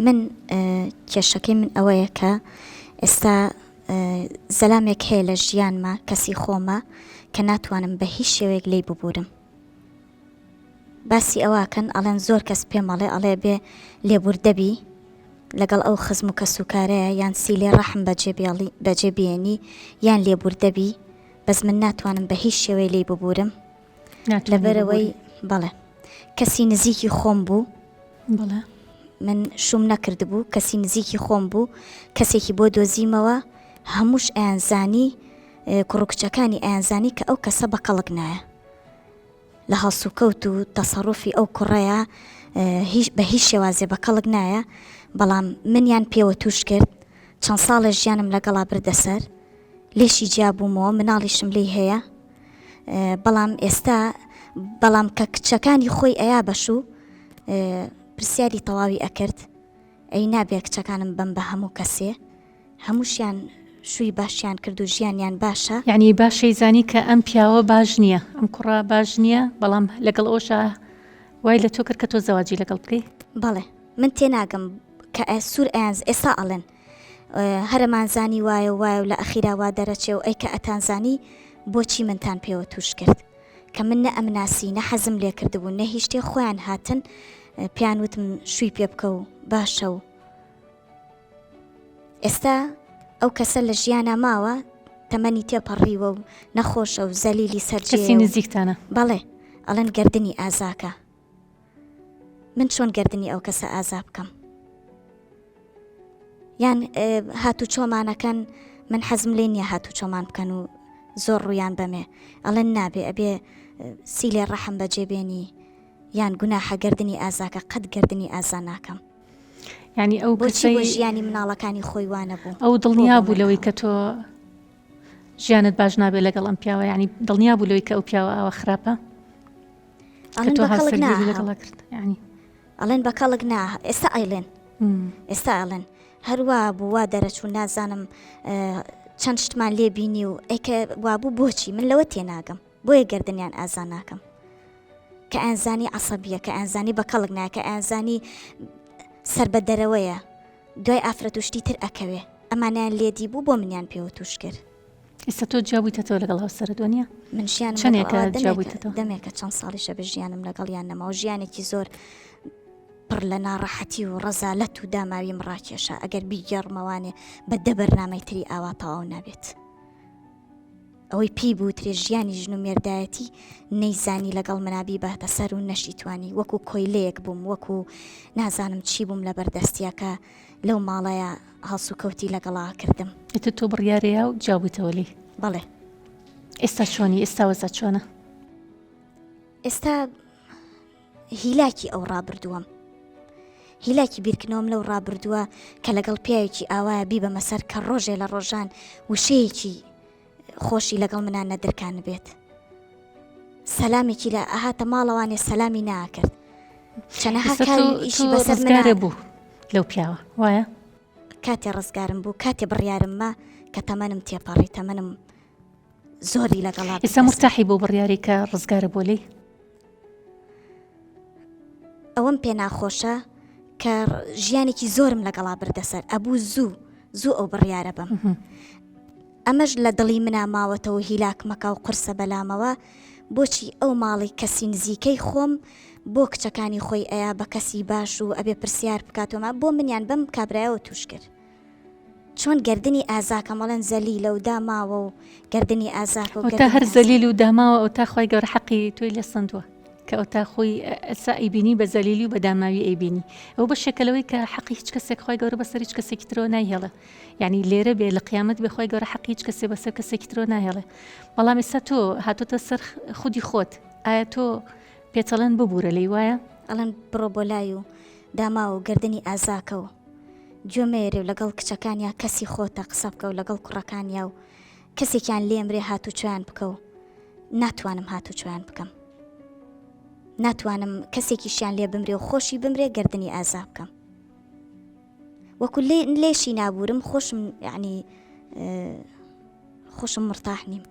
من کێشەکەی من ئەوەیە کە ئێستا زەلامێک هەیە لە ژیانمە کەسی خۆمە کە ناتوانم بە هیچ شێوەیەک لێی ببورم. باسی ئەوەکەن ئەڵێن زۆر کەس پێم ئەڵێ بێ لێبوردەبی لەگەڵ ئەو خزم و کەسوکارەیە یان سیلێ ڕەحم بەجێبێنی یان لێبوردەبی، بەس من ناتوانم بە هیچ شێوەی لێی ببورم لەبەرەوەی بەڵێ کەسی نزیکی خۆم بوو. بەڵێ من شوم نەکرد بوو، کەسی نزیکی خۆم بوو، کەسێکی بۆ دۆزیمەوە، هەمووش ئەیانزانی کوڕکچەکانی ئەیانزانی کە ئەو کەسە بە کەڵک نایە لە هەڵسوکەوت و تەسەڕوفی ئەو کوڕەیە بە هیچ شێوازێ بە کەڵک نایە. بەڵام منیان پێوە توش کرد، چەند ساڵە ژیانم لەگەڵا بردەسەر، لێشی جیابوومەوە، مناڵیشم لێی هەیە. بەڵام کە کچەکانی خۆی ئەیا بەشوو پرسیاری تەواوی ئەکرد، ئەی نابێ کچەکانم بم بە هەموو کەسێ، هەمووشیان شووی باشیان کرد و ژیانیان باشە. یعنی باشەی زانی کە ئەم پیاوە باش نییە، ئەم کوڕە باش نییە، بەڵام لەگەڵ ئەوشە وای لە تۆ کرد کە تۆ زەواجی لەگەڵ بکەی. بەڵێ من تێناگەم کە سوور ئەیانز ئێستا ئەڵێن هەرەمانزانی وایە و لە ئەخیرا وا دەرەچێ و ئەی کە ئەتانزانی بۆچی منتان پێوە توش کرد کە من نە ئەمناسی نە حەزم لێ کردبوو نە هیچ شتێ خۆیان هاتن پیان وتم شووی پێ بکە و باشە. و ئێستا ئەو کەسە لە ژیانە ماوە تەمەنی تێپەڕیوە و نەخۆشە و زەلیلی سەرجێ. کەسی نزیکتانە؟ بەڵێ ئەڵێن گردنی ئازاکە. من چۆن گردنی ئەو کەسە ئازا بکەم؟ یان هاتو چۆمانەکەن من حەزم لێ نییە هاتو چۆمان بکەن و زۆر ڕویان بەمێ، ئەڵێن نابێ ئەبێ سیلێ ڕەحم بەجێبێنی یان گوناحە گردنی ئازاکە، قەت گردنی ئازا ناکەم. یعنی ئەو بۆچی بۆ ژیانی مناڵەکانی خۆی وانە بوو؟ ئەو دڵنیا بوو لەوەی کە تۆ ژیانت باش نابێت لەگەڵ ئەم پیاوە، یعنی دڵنیا بوو لەوەی کە ئەو پیاوە ئەوە خراپە کە تۆ هاوسەرگیری لەگەڵا کرد. یعنی ئەڵێن بە کەڵک نا، ئێستا ئەیڵێن ئێستا ئەڵێن هەروە بوو وا دەرەچوو نازانم چەند شتمان لێ بینی و ئەیکە وابوو بۆچی من لەوە تێناگەم، بۆیە گردنیان ئازا ناکەم کە ئەنزانی عەسەبیە، کە ئەنزانی بە کەڵک نایە، کە ئەنزانی سەر بە دەرەوەیە، دوای ئافرەت و شتی تر ئەکەوێ، ئەمانیان لێدی بوو بۆ منیان پێوە توش کرد. ئێستا تۆ جیابوویتەوە لەگەڵ هاوسەرت وانییە؟ من ژیانم دەمێکە چەند ساڵیشە بە ژیانم لەگەڵیان نەماوە، ژیانێکی زۆر پڕ لە ناڕەحەتی و ڕەزالەت و داماویم ڕاکێشە. ئەگەر بیگەڕمەوانێ بە دە بەرنامەی تری ئاوا تەواو نابێت. ئەوەی پێی بووترێ ژیانی ژن و مێردایەتی نەیزانی لەگەڵ منابی باتە سەر و نەشیتوانی، وەکو کۆیلەیەک بووم، وەکو نازانم چی بووم لە بەردەستیەکە لەو ماڵەیە هەڵسو کەوتی لەگەڵا کردم. ئێتە تۆ بڕیارەیە و جیابوویتەوە لێی؟ بەڵێ. ئێستا چۆنی؟ ئێستا وەزە چۆنە؟ ئێستا هیلاکی ئەو ڕابردووەم، هیلاکی بیرکردنەوەم لەو ڕابردووە کە لەگەڵ پیاوێکی ئاوایە بی بەمە سەر کە ڕۆژێ لە ڕۆژان وشەیەکی خۆشی لەگەڵ منان نەدرکان بێت، سەلامێکی لە ئاهاتە ماڵەوانێ سەلامی ناکرد، چەنەها ئیشی بەسەر منە بوو لەو پیاوە وایە؟ کاتێ ڕزگارم بوو، کاتێ بڕیارممە کە تەمەنم تێپەڕی، تەمەنم زۆری لەگەڵا. ئێستا مرتاحی بۆ بڕیاری کە ڕزگارە بۆ لێی؟ ئەوەم پێ ناخۆشە کە ژیانێکی زۆرم لەگەڵا بردەسەر، ئەبوو زوو ئەو بڕیارە بم. ئەمەش لە دڵی منە ماوەتەوە هیلاک مەکە و قرسە بەلامەوە، بۆچی ئەو ماڵی کەسی نزیکەی خۆم بۆ کچەکانی خۆی ئەیا بە کەسی باش و ئەبێ پرسیار بکاتەوە، بۆ منیان بەم کابرایەوە توش کرد. چۆن گردنی ئازاکە مەڵەن زەلیلە و داماوە و گردنی ئازاکە و تا هەر زەلیل و داماوە ئەو تا خۆی گەورە حەقی توی لێ سندووە کە ئەو تا خۆی ئەسا ئەیبینی بە زەلیلی و بە داماوی ئەیبینی. ئەو بە شەکەلەوەی کە حەقی هیچ کەسێک خۆی گەورە بەسەر هیچ کەسێکی ترەوە نایهێڵە، یعنی لێرە بێ لە قیامەت بێ خۆی گەورە حەقی هیچ کەسێ بەسەر کەسێکی ترەوە نایهێڵێ. بەڵام ئێستا تۆ هاتۆتە سەر خودی خۆت، ئایا تۆ پێچەڵەن ببوورە لێی وایە؟ ئەڵەن بڕۆ بۆ لای و داماوە و گردنی ئازاکەوە گوێمێرێ و لەگەڵ کچەکانیا کەسی خۆتە قسە بکە و لەگەڵ کوڕەکانیا و کەسێکیان لێمرێ هاتو چۆیان بکە و ناتوانم هاتو چۆیان بکەم، ناتوانم کەسێکیشیان لێ بمرێ و خۆشی بمرێ گردنی ئازا بکەم، وەکو لێشی نابورم خۆشم، یعنی خۆشم مرتاح نیم.